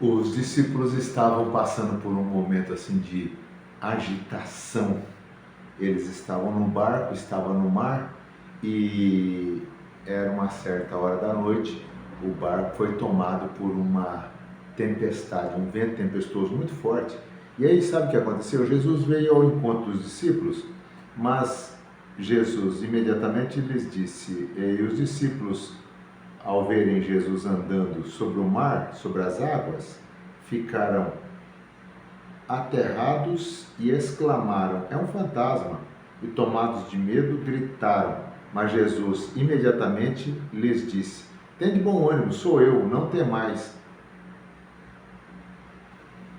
Os discípulos estavam passando por um momento assim de agitação. Eles estavam no barco, estavam no mar e era uma certa hora da noite. O barco foi tomado por uma tempestade, um vento tempestuoso muito forte. E aí, sabe o que aconteceu? Jesus veio ao encontro dos discípulos, mas Jesus imediatamente lhes disse, e os discípulos, ao verem Jesus andando sobre o mar, sobre as águas, ficaram aterrados e exclamaram: "É um fantasma!" E tomados de medo, gritaram. Mas Jesus imediatamente lhes disse: "Tende bom ânimo, sou eu, não temais."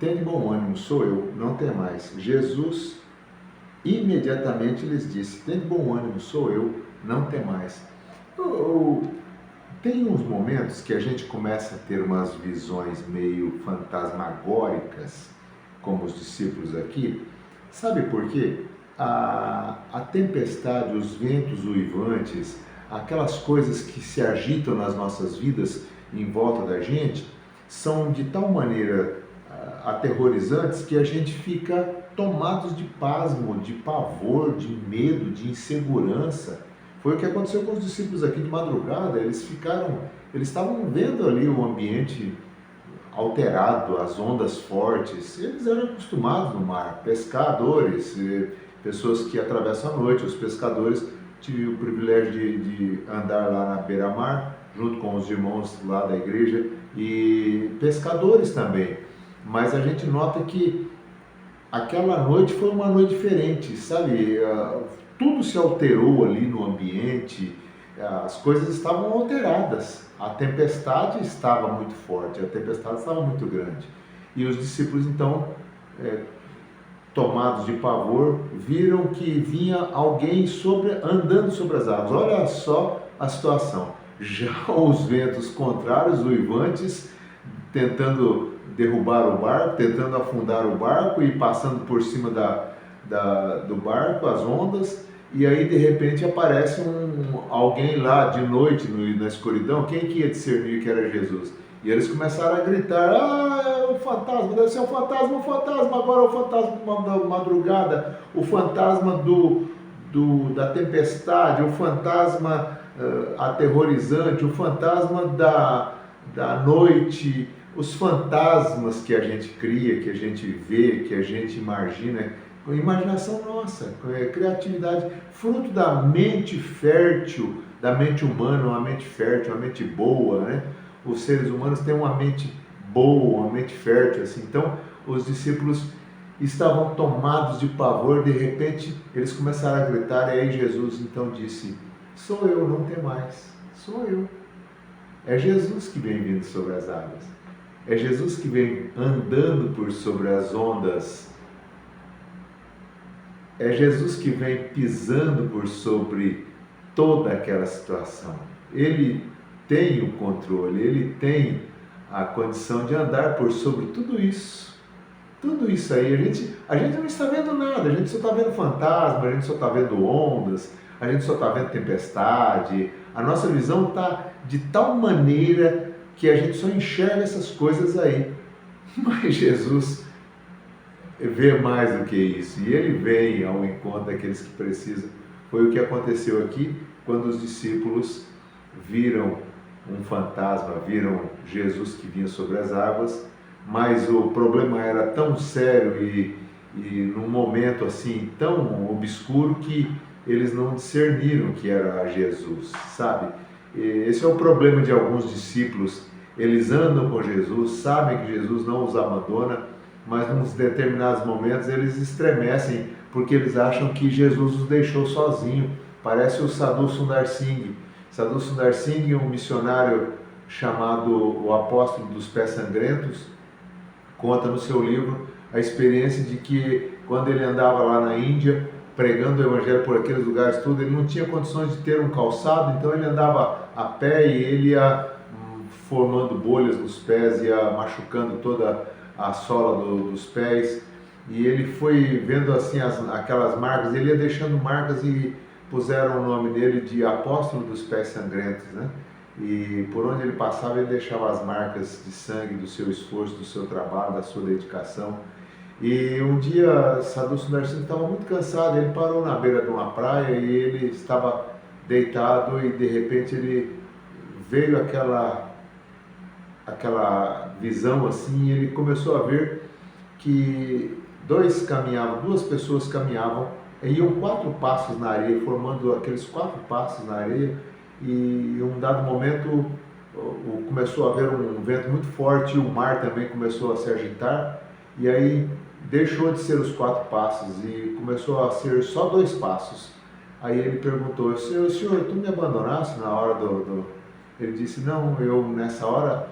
Tende bom ânimo, sou eu, não temais. Jesus imediatamente lhes disse: "Tende bom ânimo, sou eu, não temais." Tem uns momentos que a gente começa a ter umas visões meio fantasmagóricas, como os discípulos aqui. Sabe por quê? A tempestade, os ventos uivantes, aquelas coisas que se agitam nas nossas vidas em volta da gente, são de tal maneira aterrorizantes que a gente fica tomados de pasmo, de pavor, de medo, de insegurança. Foi o que aconteceu com os discípulos aqui de madrugada. Eles estavam vendo ali o ambiente alterado, as ondas fortes. Eles eram acostumados no mar, pescadores, pessoas que atravessam a noite. Os pescadores tiveram o privilégio de andar lá na beira-mar, junto com os irmãos lá da igreja, e pescadores também. Mas a gente nota que aquela noite foi uma noite diferente, sabe? Tudo se alterou ali no ambiente, as coisas estavam alteradas, a tempestade estava muito forte, a tempestade estava muito grande. E os discípulos então, tomados de pavor, viram que vinha alguém andando sobre as águas. Olha só a situação, já os ventos contrários, uivantes, tentando derrubar o barco, tentando afundar o barco e passando por cima do barco, as ondas, e aí de repente aparece alguém lá de noite na escuridão. Quem que ia discernir que era Jesus? E eles começaram a gritar: "Ah, é um fantasma, deve ser um fantasma, agora é o fantasma da madrugada, o fantasma da tempestade, o fantasma aterrorizante, o fantasma da noite." Os fantasmas que a gente cria, que a gente vê, que a gente imagina, com imaginação nossa, criatividade, fruto da mente fértil, da mente humana, uma mente fértil, uma mente boa, né? Os seres humanos têm uma mente boa, uma mente fértil, assim. Então, os discípulos estavam tomados de pavor. De repente, eles começaram a gritar, e aí Jesus então disse: "Sou eu, não temais, sou eu." É Jesus que vem vindo sobre as águas. É Jesus que vem andando por sobre as ondas. É Jesus que vem pisando por sobre toda aquela situação. Ele tem o controle, ele tem a condição de andar por sobre tudo isso. Tudo isso aí, a gente não está vendo nada, a gente só está vendo fantasma, a gente só está vendo ondas, a gente só está vendo tempestade. A nossa visão está de tal maneira que a gente só enxerga essas coisas aí. Mas Jesus vê mais do que isso, e ele vem ao encontro daqueles que precisam. Foi o que aconteceu aqui quando os discípulos viram um fantasma, viram Jesus que vinha sobre as águas, mas o problema era tão sério e num momento assim tão obscuro que eles não discerniram que era Jesus, sabe? Esse é o problema de alguns discípulos. Eles andam com Jesus, sabem que Jesus não os abandona, mas em determinados momentos eles estremecem porque eles acham que Jesus os deixou sozinho. Parece o Sadhu Sundar Singh. Sadhu Sundar Singh, um missionário chamado o Apóstolo dos Pés Sangrentos, conta no seu livro a experiência de que quando ele andava lá na Índia, pregando o evangelho por aqueles lugares tudo, ele não tinha condições de ter um calçado, então ele andava a pé e ele ia formando bolhas nos pés, ia machucando toda a sola dos pés, e ele foi vendo assim aquelas marcas, ele ia deixando marcas e puseram o nome dele de Apóstolo dos Pés Sangrentos, né? e por onde ele passava ele deixava as marcas de sangue do seu esforço, do seu trabalho, da sua dedicação. E um dia Sadhu Narciso estava muito cansado, ele parou na beira de uma praia e ele estava deitado e de repente ele veio aquela visão assim, e ele começou a ver que duas pessoas caminhavam e iam 4 passos na areia, formando aqueles 4 passos na areia, e em um dado momento começou a haver um vento muito forte e o mar também começou a se agitar, e aí deixou de ser os 4 passos e começou a ser só 2 passos. Aí ele perguntou: senhor, tu me abandonaste na hora Ele disse: não, eu nessa hora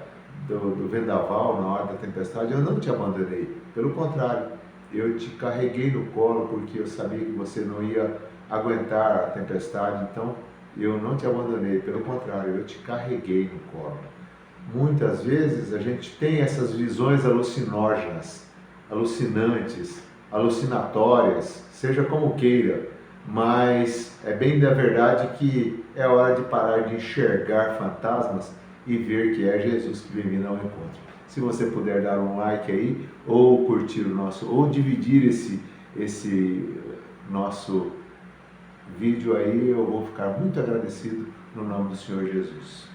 do vendaval, na hora da tempestade, eu não te abandonei. Pelo contrário, eu te carreguei no colo porque eu sabia que você não ia aguentar a tempestade, então eu não te abandonei. Pelo contrário, eu te carreguei no colo. Muitas vezes a gente tem essas visões alucinógenas, alucinantes, alucinatórias, seja como queira, mas é bem da verdade que é hora de parar de enxergar fantasmas e ver que é Jesus que vem vindo ao encontro. Se você puder dar um like aí, ou curtir o nosso, ou dividir esse nosso vídeo aí, eu vou ficar muito agradecido no nome do Senhor Jesus.